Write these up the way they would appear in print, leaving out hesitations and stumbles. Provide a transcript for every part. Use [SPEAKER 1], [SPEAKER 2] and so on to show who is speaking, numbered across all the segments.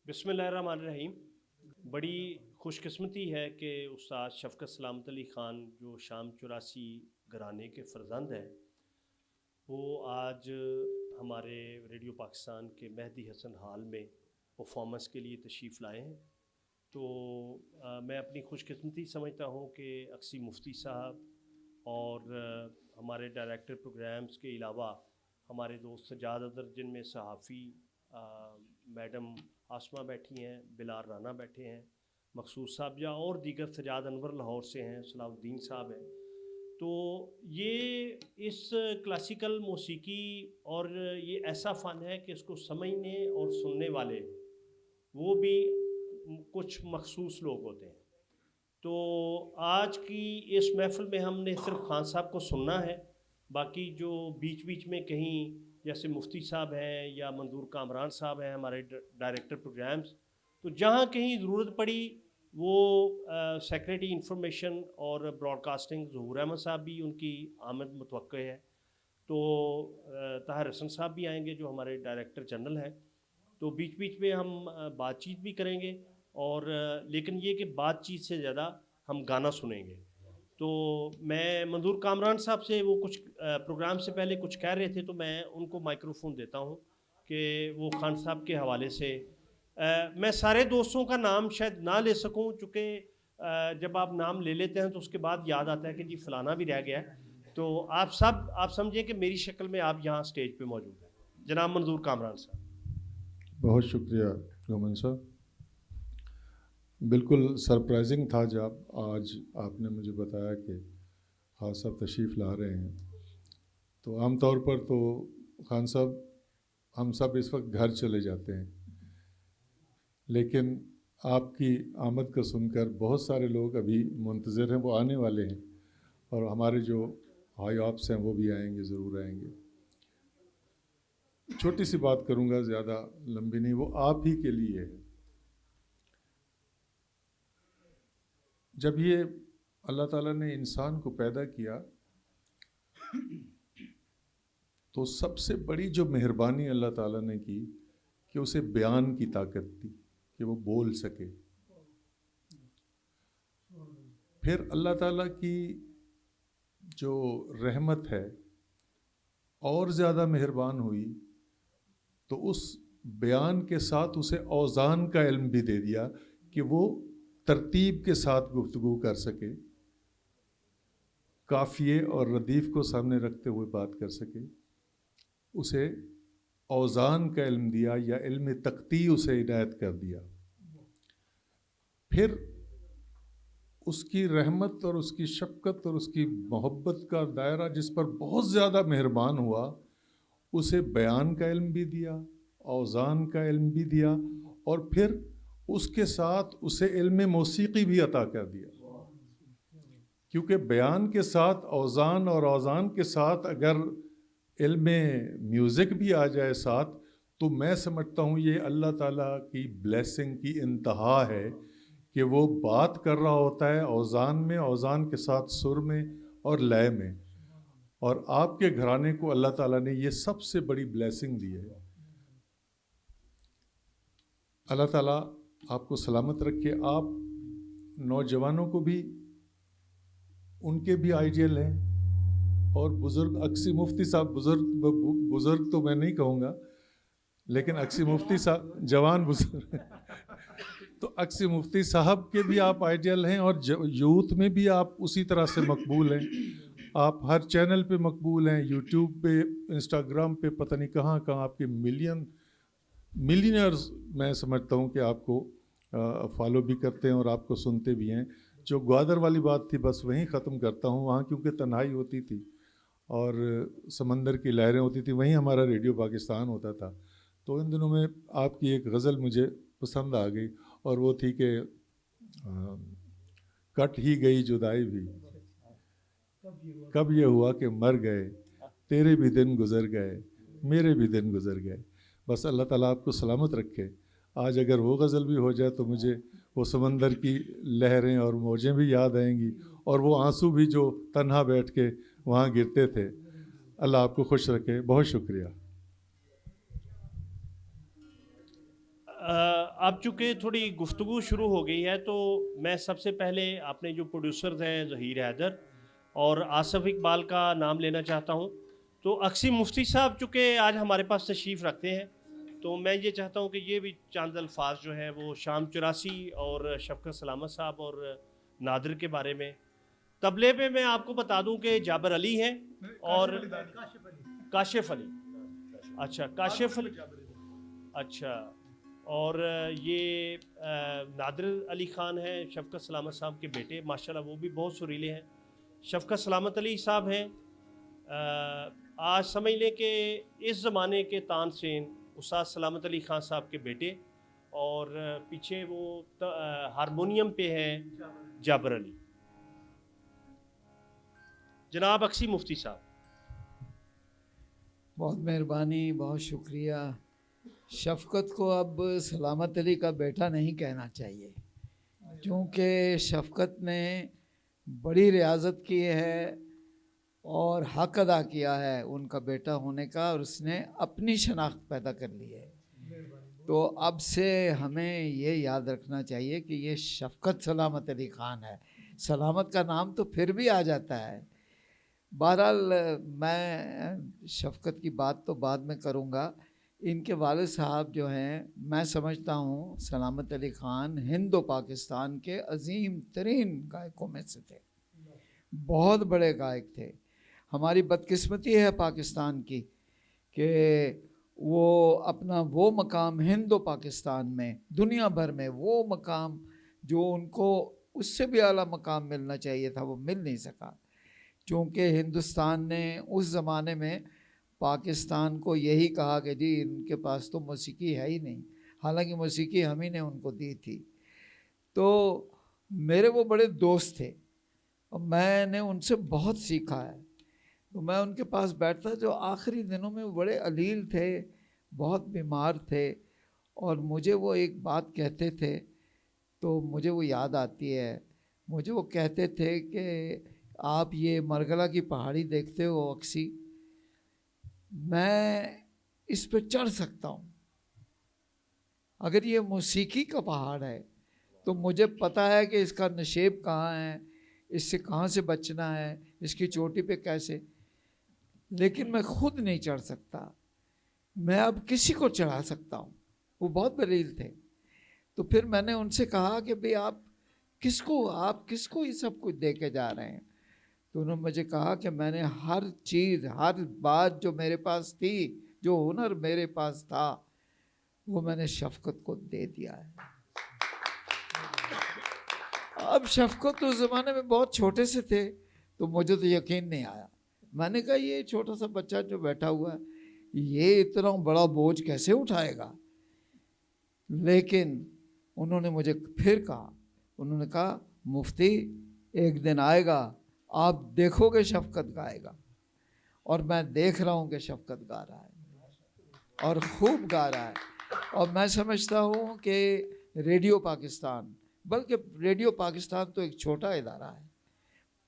[SPEAKER 1] बिस्मिल्लाहिर्रहमानिर्रहीम। बड़ी खुशकिस्मती है कि उस्ताद शफ़क़त सलामत अली ख़ान जो शाम 84 घराने के फ़र्जंद हैं, वो आज हमारे रेडियो पाकिस्तान के मेहदी हसन हॉल में परफॉर्मेंस के लिए तशरीफ़ लाए हैं। तो मैं अपनी खुशकिस्मती समझता हूँ कि अक्सी मुफ्ती साहब और हमारे डायरेक्टर प्रोग्राम्स के अलावा हमारे दोस्त सजाद अदर, जिनमें सहाफ़ी मैडम आसमा बैठी हैं, बिलाल राना बैठे हैं, मकसूद साहब और दीगर, सजाद अनवर लाहौर से हैं, सलाउद्दीन साहब हैं। तो ये इस क्लासिकल मौसीकी और ये ऐसा फ़न है कि इसको समझने और सुनने वाले वो भी कुछ मखसूस लोग होते हैं। तो आज की इस महफ़िल में हमने सिर्फ खान साहब को सुनना है, बाकी जो बीच बीच में कहीं जैसे मुफ्ती साहब हैं या मंजूर कामरान साहब हैं, हमारे डायरेक्टर प्रोग्राम्स, तो जहाँ कहीं ज़रूरत पड़ी वो सेक्रेटरी इंफॉर्मेशन और ब्रॉडकास्टिंग ज़हूर अहमद साहब भी, उनकी आमद मुतवक्के है। तो ताहिर हसन साहब भी आएंगे जो हमारे डायरेक्टर जनरल हैं। तो बीच बीच में हम बातचीत भी करेंगे और लेकिन ये कि बातचीत से ज़्यादा हम गाना सुनेंगे। तो मैं मंजूर कामरान साहब से वो कुछ प्रोग्राम से पहले कुछ कह रहे थे, तो मैं उनको माइक्रोफोन देता हूँ कि वो खान साहब के हवाले से मैं सारे दोस्तों का नाम शायद ना ले सकूँ, चूँकि जब आप नाम ले लेते हैं तो उसके बाद याद आता है कि जी फ़लाना भी रह गया है। तो आप समझिए कि मेरी शक्ल में आप यहाँ स्टेज पे मौजूद हैं। जनाब मंजूर कामरान साहब।
[SPEAKER 2] बहुत शुक्रिया रोमन साहब। बिल्कुल सरप्राइजिंग था जब आज आपने मुझे बताया कि खान साहब तशरीफ़ ला रहे हैं। तो आम तौर पर तो खान साहब हम सब इस वक्त घर चले जाते हैं, लेकिन आपकी आमद को सुनकर बहुत सारे लोग अभी मुंतज़िर हैं, वो आने वाले हैं, और हमारे जो हाई ऑप्स हैं वो भी आएंगे, ज़रूर आएंगे। छोटी सी बात करूंगा, ज़्यादा लंबी नहीं, वो आप ही के लिए है। जब ये अल्लाह ताला ने इंसान को पैदा किया तो सबसे बड़ी जो मेहरबानी अल्लाह ताला ने की कि उसे बयान की ताकत दी कि वो बोल सके। फिर अल्लाह ताला की जो रहमत है और ज़्यादा मेहरबान हुई तो उस बयान के साथ उसे औज़ान का इल्म भी दे दिया कि वो तरतीब के साथ गुफ्तगू कर सके, काफ़िए और रदीफ़ को सामने रखते हुए बात कर सके। उसे औज़ान का इल्म दिया या इल्म तख्ती उसे इनायत कर दिया। फिर उसकी रहमत और उसकी शफ़क़त और उसकी मोहब्बत का दायरा जिस पर बहुत ज़्यादा मेहरबान हुआ, उसे बयान का इल्म भी दिया, औज़ान का इल्म भी दिया, और फिर उसके साथ उसे इल्म मौसीकी भी अता कर दिया। क्योंकि बयान के साथ औज़ान और औज़ान के साथ अगर इल्म म्यूज़िक भी आ जाए साथ, तो मैं समझता हूँ ये अल्लाह ताला की ब्लेसिंग की इंतहा है कि वो बात कर रहा होता है औज़ान में, औज़ान के साथ सुर में और लय में। और आपके घराने को अल्लाह ताला ने ये सबसे बड़ी ब्लेसिंग दी है। अल्लाह ताला आपको सलामत रखे। आप नौजवानों को भी, उनके भी आइडियल हैं, और बुज़ुर्ग अक्सी मुफ्ती साहब, बुज़ुर्ग तो मैं नहीं कहूँगा, लेकिन अक्सी मुफ्ती साहब जवान बुज़ुर्ग तो अक्सी मुफ्ती साहब के भी आप आइडियल हैं, और यूथ में भी आप उसी तरह से मकबूल हैं। आप हर चैनल पे मकबूल हैं, यूट्यूब पे, इंस्टाग्राम पे, पता नहीं कहाँ कहाँ आपके मिलियनर्स मैं समझता हूँ कि आपको फॉलो भी करते हैं और आपको सुनते भी हैं। जो ग्वादर वाली बात थी बस वहीं ख़त्म करता हूँ। वहाँ क्योंकि तन्हाई होती थी और समंदर की लहरें होती थी, वहीं हमारा रेडियो पाकिस्तान होता था। तो इन दिनों में आपकी एक गज़ल मुझे पसंद आ गई, और वो थी कि कट ही गई जुदाई भी, कब ये हुआ कि मर गए, तेरे भी दिन गुज़र गए, मेरे भी दिन गुज़र गए। बस अल्लाह ताला आपको सलामत रखे। आज अगर वो गज़ल भी हो जाए तो मुझे वो समंदर की लहरें और मौजें भी याद आएंगी, और वो आंसू भी जो तन्हा बैठ के वहाँ गिरते थे। अल्लाह आपको खुश रखे। बहुत शुक्रिया।
[SPEAKER 1] अब चूँकि थोड़ी गुफ्तगू शुरू हो गई है, तो मैं सबसे पहले अपने जो प्रोड्यूसर्स हैं ज़हीर हैदर और आसिफ इकबाल का नाम लेना चाहता हूँ। तो अक्सी मुफ्ती साहब चूँकि आज हमारे पास तशरीफ़ रखते हैं, तो मैं ये चाहता हूँ कि ये भी चंद अल्फाज जो हैं वो शाम चुरासी और शफकत सलामत साहब और नादिर के बारे में। तबले पे मैं आपको बता दूं कि जाबर अली हैं और काशिफ अली, अच्छा काशिफ अली, अच्छा, और ये नादिर अली ख़ान हैं शफकत सलामत साहब के बेटे, माशाल्लाह वो भी बहुत सुरीले हैं। शफकत सलामत अली साहब हैं, आज समझ लें कि इस ज़माने के तानसेन उस्ताद सलामत अली ख़ान साहब के बेटे, और पीछे वो हारमोनियम पे हैं जाबर अली। जनाब अक्सी मुफ्ती साहब।
[SPEAKER 3] बहुत मेहरबानी, बहुत शुक्रिया। शफ़क़त को अब सलामत अली का बेटा नहीं कहना चाहिए, क्योंकि शफ़क़त ने बड़ी रियाजत की है और हक़ अदा किया है उनका बेटा होने का, और उसने अपनी शनाख्त पैदा कर ली है। तो अब से हमें ये याद रखना चाहिए कि ये शफ़क़त सलामत अली ख़ान है। सलामत का नाम तो फिर भी आ जाता है। बहरहाल मैं शफ़क़त की बात तो बाद में करूँगा। इनके वालिद साहब जो हैं, मैं समझता हूँ सलामत अली ख़ान हिंद व पाकिस्तान के अज़ीम तरीन गायकों में से थे, बहुत बड़े गायक थे। हमारी बदकिस्मती है पाकिस्तान की कि वो अपना वो मकाम हिंद व पाकिस्तान में, दुनिया भर में वो मकाम जो उनको उससे भी आला मकाम मिलना चाहिए था, वो मिल नहीं सका, क्योंकि हिंदुस्तान ने उस ज़माने में पाकिस्तान को यही कहा कि जी इनके पास तो मौसीकी है ही नहीं, हालांकि मौसीकी हम ही ने उनको दी थी। तो मेरे वो बड़े दोस्त थे और मैंने उनसे बहुत सीखा है। तो मैं उनके पास बैठता, जो आखिरी दिनों में बड़े अलील थे, बहुत बीमार थे, और मुझे वो एक बात कहते थे तो मुझे वो याद आती है। मुझे वो कहते थे कि आप ये मरगला की पहाड़ी देखते हो अक्सी, मैं इस पे चढ़ सकता हूँ। अगर ये मौसीकी का पहाड़ है तो मुझे पता है कि इसका नशेब कहाँ है, इससे कहाँ से बचना है, इसकी चोटी पे कैसे, लेकिन मैं खुद नहीं चढ़ सकता। मैं अब किसी को चढ़ा सकता हूँ। वो बहुत बलील थे। तो फिर मैंने उनसे कहा कि भाई आप किसको ये सब कुछ दे के जा रहे हैं? तो उन्होंने मुझे कहा कि मैंने हर चीज़, हर बात जो मेरे पास थी, जो हुनर मेरे पास था, वो मैंने शफ़क़त को दे दिया है। अब शफ़क़त उस ज़माने में बहुत छोटे से थे, तो मुझे तो यकीन नहीं आया। मैंने कहा ये छोटा सा बच्चा जो बैठा हुआ है, ये इतना बड़ा बोझ कैसे उठाएगा? लेकिन उन्होंने मुझे फिर कहा, उन्होंने कहा मुफ्ती एक दिन आएगा, आप देखोगे शफ़क़त गाएगा। और मैं देख रहा हूँ कि शफ़क़त गा रहा है और खूब गा रहा है। और मैं समझता हूँ कि रेडियो पाकिस्तान, बल्कि रेडियो पाकिस्तान तो एक छोटा इदारा है,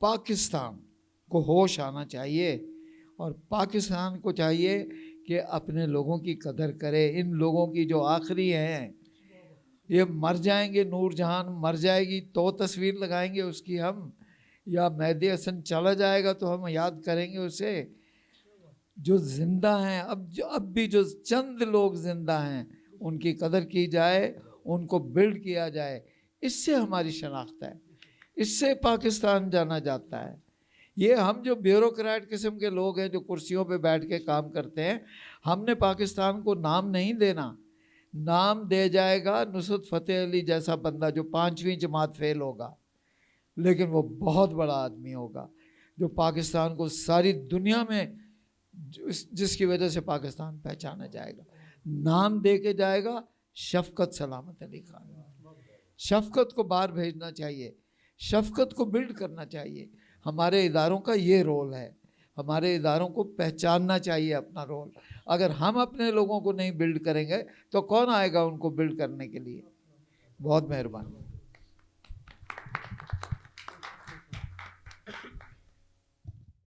[SPEAKER 3] पाकिस्तान को होश आना चाहिए और पाकिस्तान को चाहिए कि अपने लोगों की कदर करे। इन लोगों की जो आखिरी हैं, ये मर जाएंगे, नूरजहान मर जाएगी तो तस्वीर लगाएंगे उसकी हम, या मेहदी हसन चला जाएगा तो हम याद करेंगे उसे। जो ज़िंदा हैं, अब भी जो चंद लोग ज़िंदा हैं, उनकी कदर की जाए, उनको बिल्ड किया जाए। इससे हमारी शनाख्त है, इससे पाकिस्तान जाना जाता है। ये हम जो ब्यूरोक्रेट किस्म के लोग हैं जो कुर्सियों पे बैठ के काम करते हैं, हमने पाकिस्तान को नाम नहीं देना। नाम दे जाएगा नुसरत फ़तेह अली जैसा बंदा जो 5वीं जमात फेल होगा, लेकिन वो बहुत बड़ा आदमी होगा जो पाकिस्तान को सारी दुनिया में, जिसकी वजह से पाकिस्तान पहचाना जाएगा। नाम दे के जाएगा शफ़क़त सलामत अली ख़ान। शफ़क़त को बाहर भेजना चाहिए, शफ़क़त को बिल्ड करना चाहिए। हमारे इदारों का ये रोल है, हमारे इदारों को पहचानना चाहिए अपना रोल। अगर हम अपने लोगों को नहीं बिल्ड करेंगे तो कौन आएगा उनको बिल्ड करने के लिए? बहुत मेहरबानी।